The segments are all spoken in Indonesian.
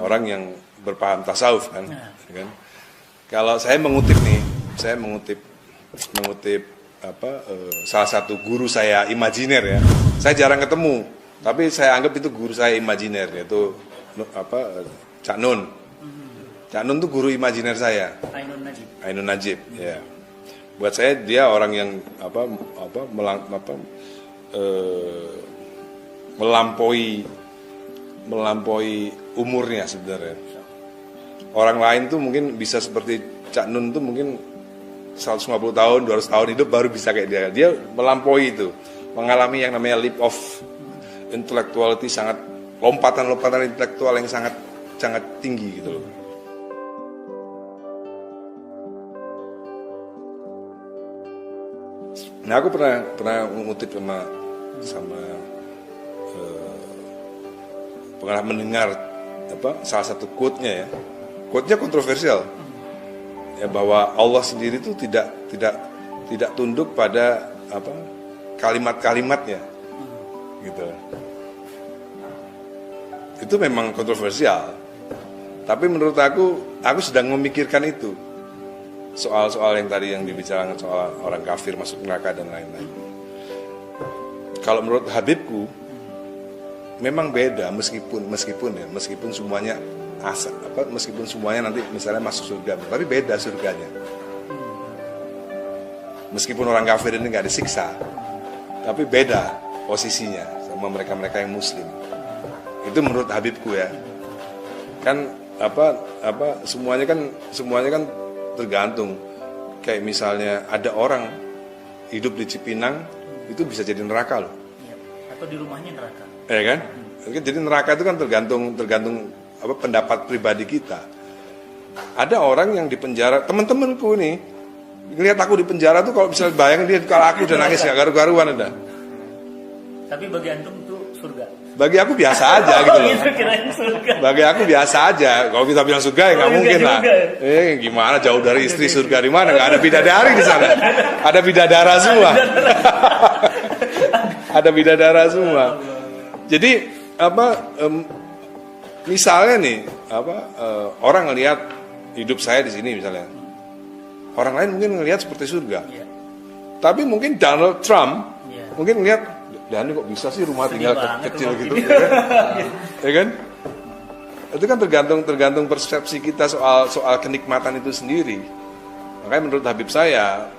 orang yang berpaham tasawuf kan. Kalau saya mengutip salah satu guru saya imajiner ya. Saya jarang ketemu, tapi saya anggap itu guru saya imajiner, yaitu Cak Nun. Cak Nun itu guru imajiner saya. Ainun Najib. Ya. Buat saya dia orang yang melampaui umurnya sebenarnya. Orang lain tuh mungkin bisa seperti Cak Nun tuh mungkin 150 tahun, 200 tahun hidup baru bisa kayak dia. Dia melampaui itu, mengalami yang namanya leap of intellectuality, sangat lompatan intelektual yang sangat tinggi gitu loh. Nah, aku pernah mengutip pernah mendengar salah satu quote-nya ya. Quote-nya kontroversial. Ya, bahwa Allah sendiri itu tidak tunduk pada kalimat-kalimatnya. Gitu. Itu memang kontroversial. Tapi menurut aku sedang memikirkan itu. Soal-soal yang tadi yang dibicarakan soal orang kafir masuk neraka dan lain-lain. Kalau menurut Habibku memang beda meskipun semuanya meskipun semuanya nanti misalnya masuk surga, tapi beda surganya. Meskipun orang kafir ini nggak disiksa, tapi beda posisinya sama mereka yang muslim. Itu menurut Habibku ya. Kan semuanya kan tergantung. Kayak misalnya ada orang hidup di Cipinang itu bisa jadi neraka loh. Atau di rumahnya neraka. Ya kan? Jadi neraka itu kan tergantung pendapat pribadi kita. Ada orang yang di penjara, teman-temanku nih, ngelihat aku di penjara tuh kalau bisa bayangin dia kalau aku udah nangis gak karu-karuan ada. Tapi bagi antum itu surga. Bagi aku biasa aja gitu loh. Bagi aku biasa aja. Kalau kita bilang surga ya nggak mungkin lah. Gimana jauh dari istri surga di mana? Nggak ada bidadari di sana. Ada bidadara semua. Ada bidadara semua. Jadi misalnya nih orang ngelihat hidup saya di sini misalnya. Orang lain mungkin ngelihat seperti surga. Tapi mungkin Donald Trump mungkin ngelihat dan ini kok bisa sih rumah tinggal kecil gitu, ya kan? Itu kan tergantung persepsi kita soal kenikmatan itu sendiri. Makanya menurut Habib saya,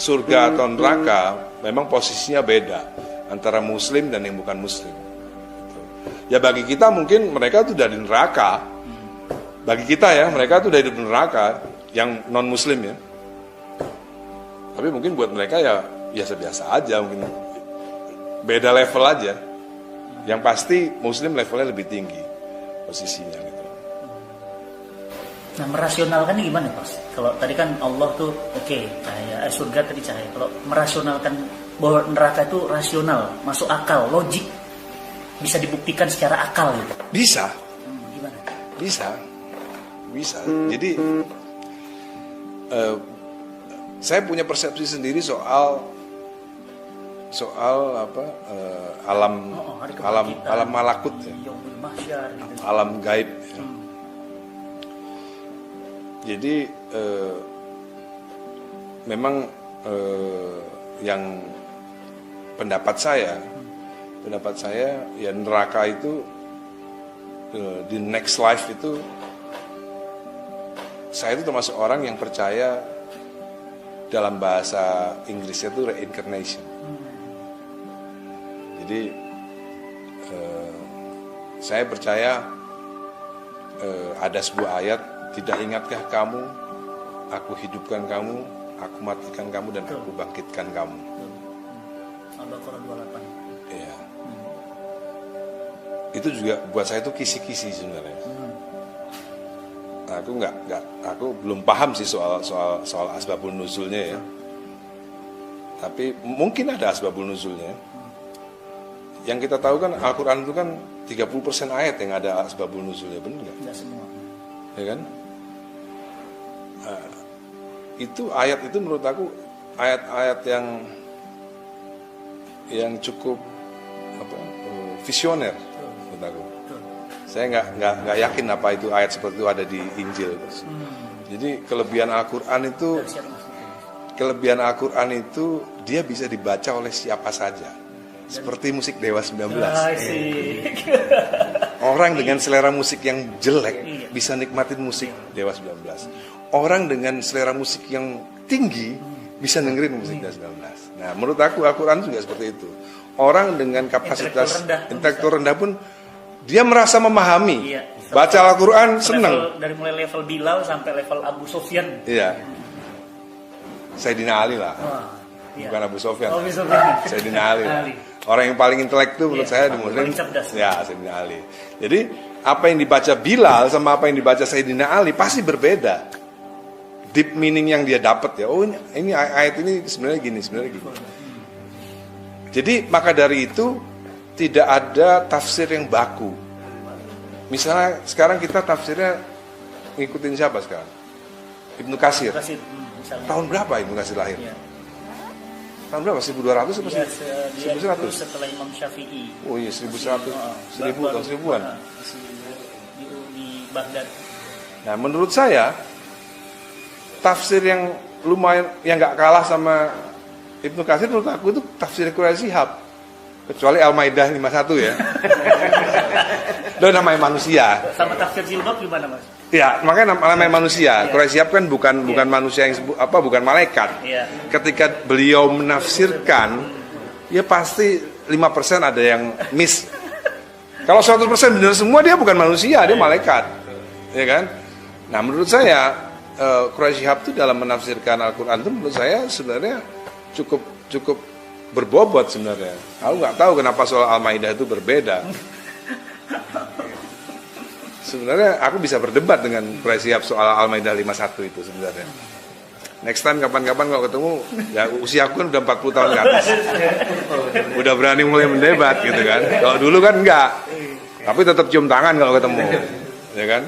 surga atau neraka memang posisinya beda antara Muslim dan yang bukan Muslim. Ya bagi kita mungkin mereka tuh dari neraka. Bagi kita ya mereka tuh dari neraka yang non Muslim ya. Tapi mungkin buat mereka ya biasa-biasa aja, mungkin beda level aja. Yang pasti Muslim levelnya lebih tinggi posisinya gitu. Nah, merasionalkan ini gimana, Pak? Kalau tadi kan Allah tuh cahaya, surga tadi cahaya. Kalau merasionalkan bahwa neraka itu rasional, masuk akal, logik, bisa dibuktikan secara akal gitu. Bisa. Gimana? Bisa. Jadi saya punya persepsi sendiri soal alam malakut ya. Alam gaib ya. Jadi memang yang pendapat saya ya neraka itu di next life itu, saya itu termasuk orang yang percaya dalam bahasa Inggrisnya itu reincarnation. Jadi saya percaya ada sebuah ayat, tidak ingatkah kamu, aku hidupkan kamu, aku matikan kamu dan aku bangkitkan kamu. Al-Baqarah 28. Iya. Itu juga buat saya itu kisi-kisi sebenarnya. Aku belum paham sih soal asbabun nuzulnya ya. Tapi mungkin ada asbabun nuzulnya. Yang kita tahu kan Al-Quran itu kan 30% ayat yang ada asbabun nuzulnya, benar nggak? Tidak semua. Ya kan? Itu ayat itu menurut aku ayat-ayat yang cukup visioner menurut aku. Saya nggak yakin apa itu ayat seperti itu ada di Injil. Jadi kelebihan Al-Quran itu, dia bisa dibaca oleh siapa saja. Seperti musik Dewa 19. Orang dengan selera musik yang jelek bisa nikmatin musik Dewa 19. Orang dengan selera musik yang tinggi bisa dengerin musik Dewa 19. Nah, menurut aku Al-Quran juga seperti itu. Orang dengan kapasitas intelektual rendah pun dia merasa memahami. Baca Al-Quran senang. Dari mulai level Bilal sampai level Abu Sufyan. Iya. Sayyidina Ali lah. Bukan Abu Sufyan. Sayyidina Ali. Orang yang paling intelek itu menurut saya di Muslim. Ya, Sayyidina Ali. Jadi apa yang dibaca Bilal sama apa yang dibaca Sayyidina Ali pasti berbeda. Deep meaning yang dia dapat ya. Oh, ini ayat ini sebenarnya gini. Jadi maka dari itu tidak ada tafsir yang baku. Misalnya sekarang kita tafsirnya ngikutin siapa sekarang? Ibnu Katsir. Tahun berapa Ibnu Katsir lahir? Ya. Tahun berapa? 1200 atau 1100? Setelah Imam Syafi'i. Oh iya, 1100. 1000 tahun 1000-an. Di Baghdad. Nah, menurut saya tafsir yang lumayan yang enggak kalah sama Ibnu Katsir menurut aku itu tafsir Quraisy Shihab. Kecuali Al-Maidah 51 ya. Itu namanya manusia. Sama tafsir Jilbab gimana, Mas? Ya, makanya namanya manusia. Quraisy Shihab kan bukan manusia yang bukan malaikat. Ketika beliau menafsirkan, ya pasti 5% ada yang miss. Kalau 100% benar semua, dia bukan manusia, dia malaikat. Ya kan? Nah, menurut saya Quraisy Shihab itu dalam menafsirkan Al-Qur'an itu menurut saya sebenarnya cukup berbobot sebenarnya. Aku nggak tahu kenapa soal Al-Maidah itu berbeda. Sebenarnya aku bisa berdebat dengan Quraisy Shihab soal Al-Maidah 51 itu sebenarnya. Next time kapan-kapan kalau ketemu, ya usia aku kan udah 40 tahun ke atas. Udah berani mulai mendebat gitu kan. Kalau dulu kan enggak. Tapi tetap cium tangan kalau ketemu. Ya kan?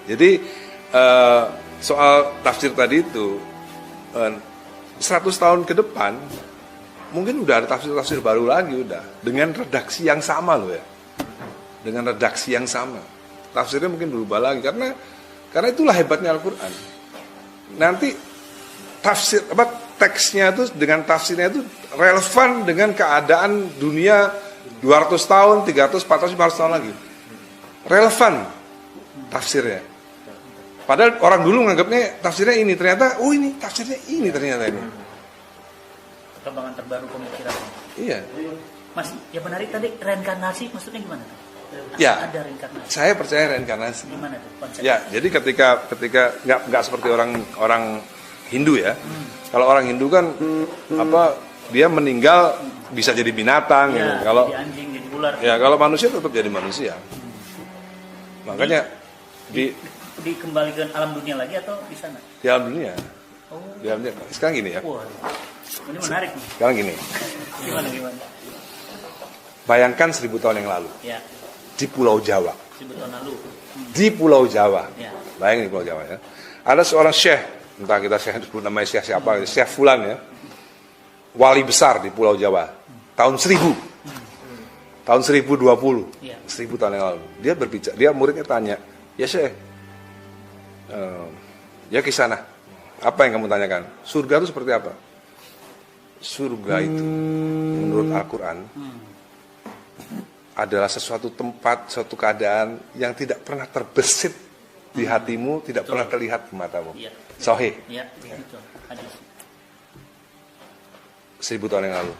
Jadi soal tafsir tadi itu 100 tahun ke depan mungkin udah ada tafsir-tafsir baru lagi udah dengan redaksi yang sama loh ya. Dengan redaksi yang sama. Tafsirnya mungkin berubah lagi karena itulah hebatnya Al-Qur'an. Nanti tafsir teksnya itu dengan tafsirnya itu relevan dengan keadaan dunia 200 tahun, 300, 400, 500 tahun lagi. Relevan tafsirnya. Padahal orang dulu menganggapnya tafsirnya ini, ternyata ini tafsirnya ini ternyata ini. Perkembangan terbaru pemikiran. Iya. Mas, yang menarik tadi reinkarnasi maksudnya gimana? Ya, ada reinkarnasi. Saya percaya reinkarnasi. Gimana tuh konsepnya? Ya, jadi ketika nggak seperti orang Hindu ya. Kalau orang Hindu kan dia meninggal bisa jadi binatang gitu. Kalau jadi anjing, jadi ular. Ya, kalau manusia tetap jadi manusia. Makanya dikembalikan alam dunia lagi atau di sana? Di alam dunia. Oh. Di alam dunia. Sekarang gini ya. Wah, ini menarik nih. Sekarang gini. Gimana? Bayangkan 1000 tahun yang lalu. Ya. Di Pulau Jawa. 1000 tahun lalu. Di Pulau Jawa. Ya. Bayangin di Pulau Jawa ya. Ada seorang syekh, entah kita syekh sebut namanya syekh siapa, Syekh Fulan ya. Wali besar di Pulau Jawa. Tahun 1000. Tahun 1020. Ya. 1000 tahun yang lalu. Dia berbicara, dia muridnya tanya, "Ya Syekh, ya kisana, apa yang kamu tanyakan? Surga itu seperti apa?" Surga itu menurut Al-Quran adalah sesuatu tempat, suatu keadaan yang tidak pernah terbesit di hatimu, tidak pernah terlihat di matamu. Ya. Sahih. Ya, betul. 1000 tahun yang lalu.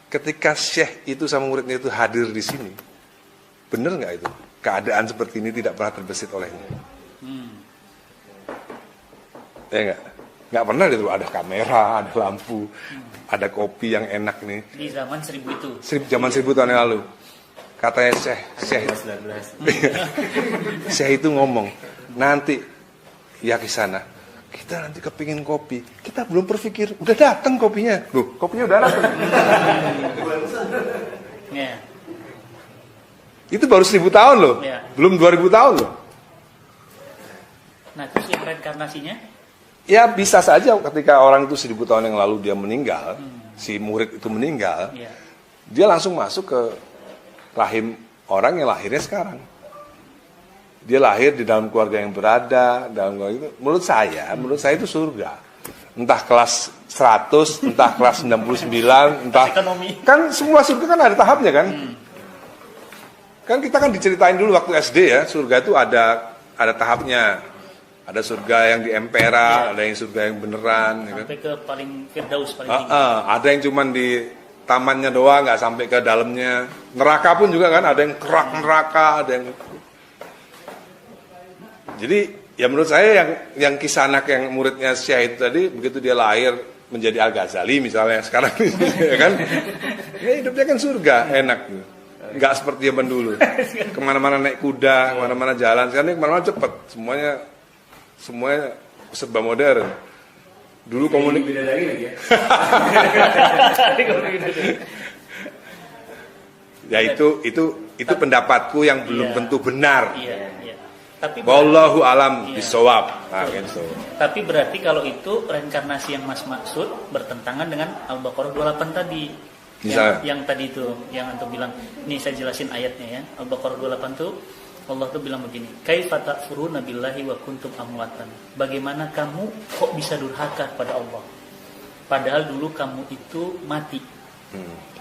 Ketika syekh itu sama muridnya itu hadir di sini, benar nggak itu? Keadaan seperti ini tidak pernah terbesit olehnya. Ya nggak? Nggak pernah itu ada kamera, ada lampu, ada kopi yang enak nih. Di zaman 1000 itu. Zaman 1000 tahun yang lalu. Katanya Syekh itu ngomong, nanti ya ke sana, kita nanti kepingin kopi, kita belum berpikir, udah datang kopinya, loh kopinya udah datang. Yeah. Itu baru 1000 tahun loh, belum 2000 tahun loh. Nah terus yang reinkarnasinya? Ya bisa saja ketika orang itu 1000 tahun yang lalu dia meninggal, si murid itu meninggal, dia langsung masuk ke rahim orang yang lahirnya sekarang. dia lahir di dalam keluarga yang berada, dalam keluarga itu, menurut saya itu surga. Entah kelas 100, entah kelas 99, entah Ekonomi. kan semua surga kan ada tahapnya kan. Kan kita kan diceritain dulu waktu SD ya, surga itu ada tahapnya. Ada surga yang di empera, ada yang surga yang beneran, ya kan? Sampai ke paling firdaus paling tinggi. Ada yang cuman di tamannya doang, nggak sampai ke dalamnya. Neraka pun juga kan, ada yang kerak neraka, ada yang. Jadi ya menurut saya yang kisah anak yang muridnya Syahid tadi, begitu dia lahir menjadi Al-Ghazali misalnya sekarang, ya kan? Ya hidupnya kan surga, enak. Nggak seperti zaman dulu. Kemana-mana naik kuda, kemana-mana jalan. Sekarang ini kemana-mana cepet, semuanya serba modern. Dulu komunik bidadari lagi ya. Ya itu pendapatku yang belum Iya. tentu benar. Iya. Tapi Wallahu alam Iya. bisawab. Nah, gitu. Tapi berarti kalau itu reinkarnasi yang Mas maksud bertentangan dengan Al-Baqarah 28 tadi. Misalnya? Yang tadi itu, yang antum bilang, ini saya jelasin ayatnya ya. Al-Baqarah 28 tuh Allah tuh bilang begini, kaifa takfuruna billahi wa kuntum amwatan. Bagaimana kamu kok bisa durhaka pada Allah? Padahal dulu kamu itu mati.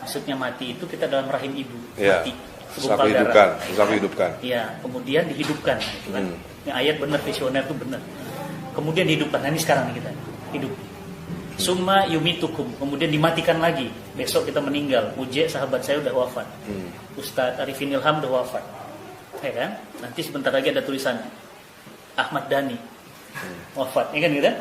Maksudnya mati itu kita dalam rahim ibu, Ya. mati. Susah hidupkan. Iya, kemudian dihidupkan gitu kan. Ini ayat benar, visioner tuh benar. Kemudian dihidupkan. Nah, ini sekarang nih kita hidup. Summa yumitukum, kemudian dimatikan lagi. Besok kita meninggal. Uje sahabat saya udah wafat. Ustadz Arifin Ilham udah wafat. Ya kan? Nanti sebentar lagi ada tulisan Ahmad Dhani wafat, ya kan gitu kan?